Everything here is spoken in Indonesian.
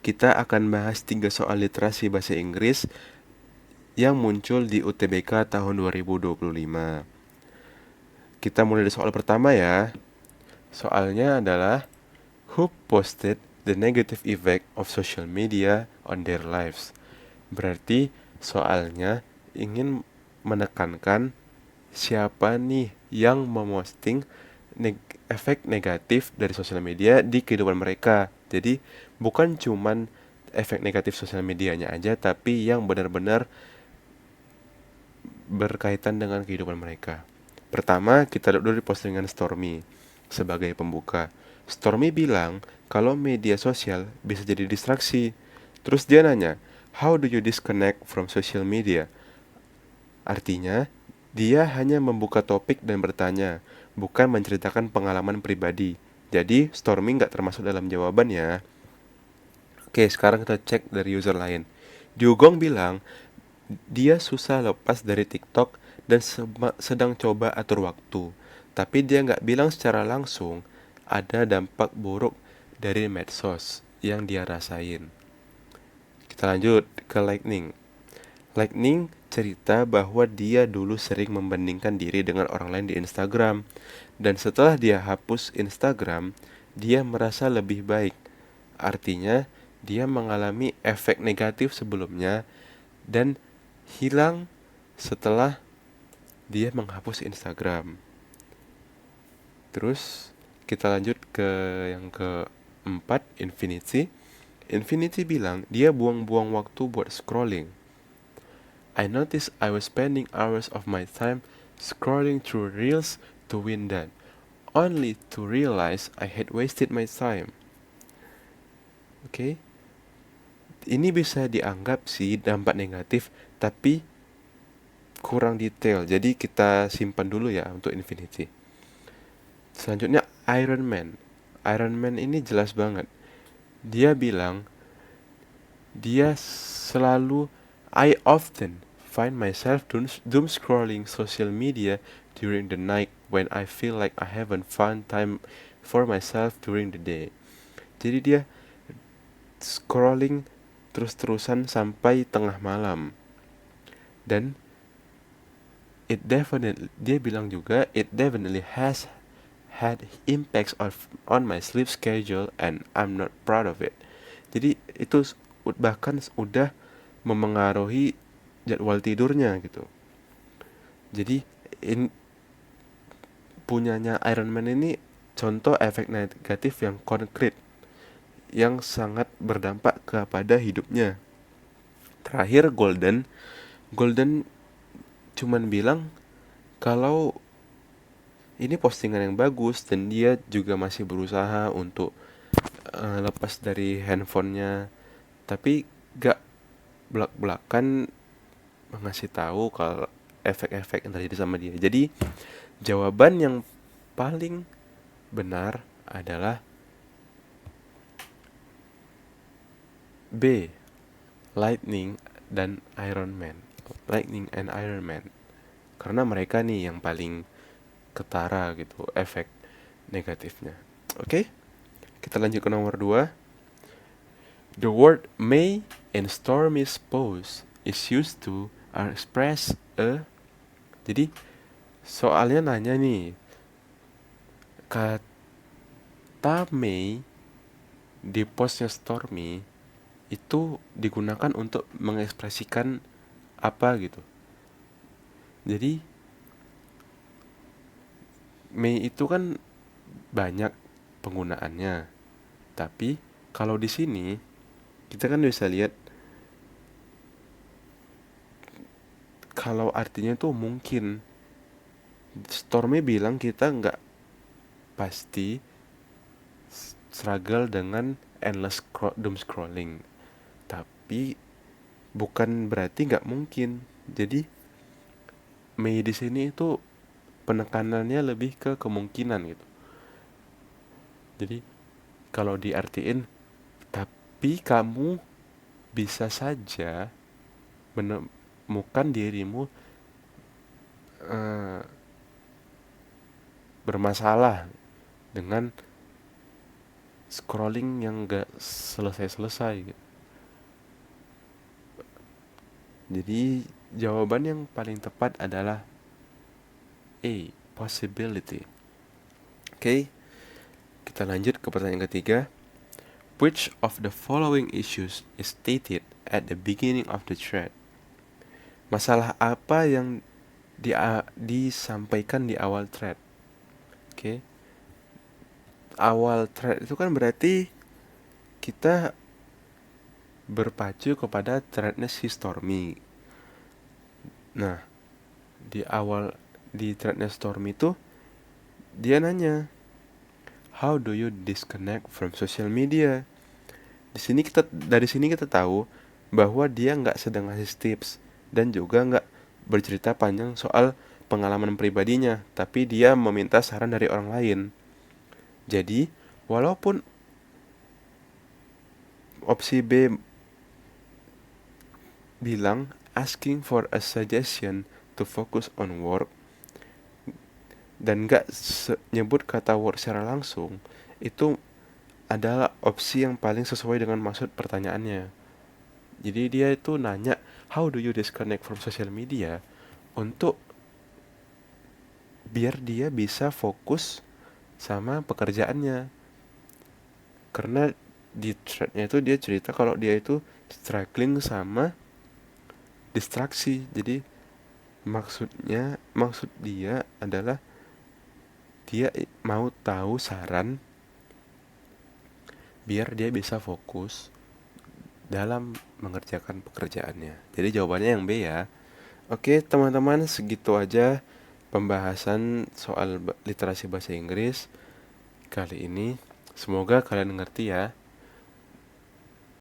kita akan bahas 3 soal literasi bahasa Inggris yang muncul di UTBK tahun 2025. Kita mulai dari soal pertama ya. Soalnya adalah Who posted the negative effect of social media on their lives? Berarti soalnya ingin menekankan siapa nih yang memosting efek negatif dari sosial media di kehidupan mereka. Jadi bukan cuman efek negatif sosial medianya aja, tapi yang benar-benar berkaitan dengan kehidupan mereka. Pertama, kita lihat dulu di postingan Stormy sebagai pembuka. Stormy bilang kalau media sosial bisa jadi distraksi. Terus dia nanya, how do you disconnect from social media? Artinya, dia hanya membuka topik dan bertanya, bukan menceritakan pengalaman pribadi. Jadi, Stormy nggak termasuk dalam jawaban ya. Oke, sekarang kita cek dari user lain. Diugong bilang, dia susah lepas dari TikTok dan sedang coba atur waktu. Tapi dia nggak bilang secara langsung ada dampak buruk dari medsos yang dia rasain. Kita lanjut ke Lightning. Lightning cerita bahwa dia dulu sering membandingkan diri dengan orang lain di Instagram. Dan setelah dia hapus Instagram, dia merasa lebih baik. Artinya, dia mengalami efek negatif sebelumnya dan hilang setelah dia menghapus Instagram. Terus kita lanjut ke yang keempat, Infinity. Infinity bilang dia buang-buang waktu buat scrolling. I noticed I was spending hours of my time scrolling through reels to win that, only to realize I had wasted my time. Oke, ini bisa dianggap sih dampak negatif, tapi kurang detail. Jadi kita simpan dulu ya untuk Infinity. Selanjutnya Iron Man. Iron Man ini jelas banget. Dia bilang dia selalu I often find myself doom scrolling social media during the night when I feel like I haven't found time for myself during the day. Jadi dia scrolling terus-terusan sampai tengah malam. Dan dia bilang juga it definitely has had impacts on my sleep schedule and I'm not proud of it. Jadi itu bahkan udah memengaruhi jadwal tidurnya gitu. Jadi punyanya Iron Man ini contoh efek negatif yang konkret yang sangat berdampak kepada hidupnya. Terakhir Golden cuman bilang kalau ini postingan yang bagus dan dia juga masih berusaha untuk lepas dari handphonenya, tapi gak belak-belakan ngasih tahu kalau efek-efek yang terjadi sama dia. Jadi jawaban yang paling benar adalah B, Lightning dan Iron Man. Lightning and Iron Man. Karena mereka nih yang paling ketara gitu efek negatifnya. Oke, kita lanjut ke nomor 2. The word may in Stormy's post is used to express a. Jadi soalnya nanya nih, kata May di postnya Stormy itu digunakan untuk mengekspresikan apa gitu. Jadi May itu kan banyak penggunaannya. Tapi kalau di sini kita kan bisa lihat kalau artinya tuh mungkin. Stormy bilang kita nggak pasti struggle dengan endless doom scrolling, tapi bukan berarti nggak mungkin. Jadi Mei di sini itu penekanannya lebih ke kemungkinan gitu. Jadi kalau diartiin, tapi kamu bisa saja menemukan dirimu eh, bermasalah dengan scrolling yang gak selesai-selesai gitu. Jadi jawaban yang paling tepat adalah A, possibility. Oke, kita lanjut ke pertanyaan ketiga. Which of the following issues is stated at the beginning of the thread? Masalah apa yang disampaikan di awal thread? Oke, awal thread itu kan berarti kita berpacu kepada threadnya si Stormy. Nah, di threadnya Stormy itu dia nanya, how do you disconnect from social media? Dari sini kita tahu bahwa dia nggak sedang ngasih tips dan juga nggak bercerita panjang soal pengalaman pribadinya, tapi dia meminta saran dari orang lain. Jadi, walaupun opsi B bilang asking for a suggestion to focus on work dan nggak nyebut kata work secara langsung, itu adalah opsi yang paling sesuai dengan maksud pertanyaannya. Jadi dia itu nanya, how do you disconnect from social media? Untuk biar dia bisa fokus sama pekerjaannya. Karena di threadnya itu dia cerita kalau dia itu struggling sama distraksi. Jadi maksud dia adalah dia mau tahu saran biar dia bisa fokus dalam mengerjakan pekerjaannya. Jadi jawabannya yang B ya. Oke teman-teman, segitu aja pembahasan soal literasi bahasa Inggris kali ini. Semoga kalian ngerti ya.